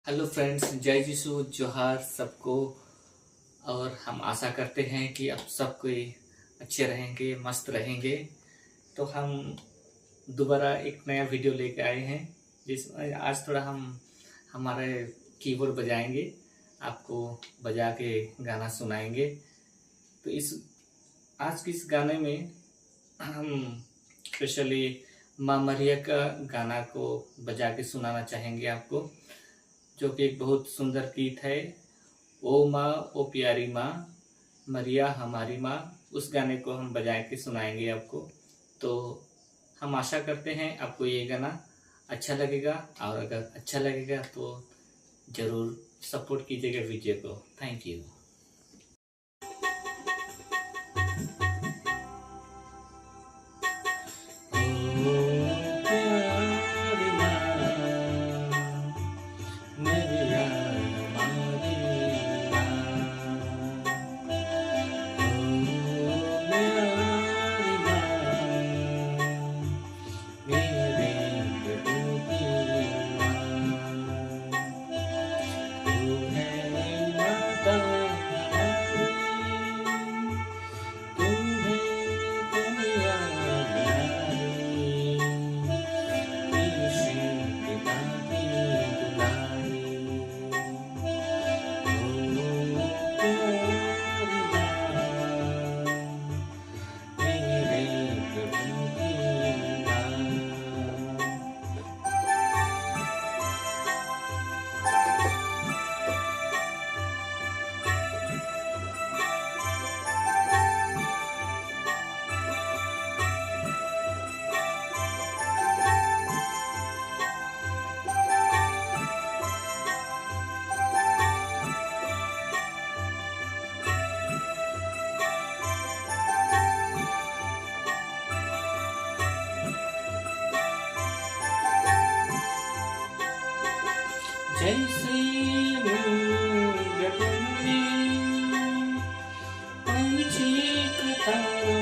Hello friends, जय यीशु जोहार सबको। और हम आशा करते हैं कि अब सब कोई अच्छे रहेंगे, मस्त रहेंगे। तो हम दोबारा एक नया वीडियो लेके आए हैं जिसमें आज थोड़ा हम हमारे कीबोर्ड बजाएंगे, आपको बजा के गाना सुनाएंगे। तो इस आज के इस गाने में हम स्पेशली माँ मरिया का गाना को बजा के सुनाना चाहेंगे आपको, जो कि एक बहुत सुंदर गीत है। ओ माँ ओ प्यारी माँ, मरिया हमारी माँ, उस गाने को हम बजा के सुनाएंगे आपको। तो हम आशा करते हैं आपको ये गाना अच्छा लगेगा, और अगर अच्छा लगेगा तो ज़रूर सपोर्ट कीजिएगा वीडियो को। Thank you. जैसे गगन में पंछी कतारों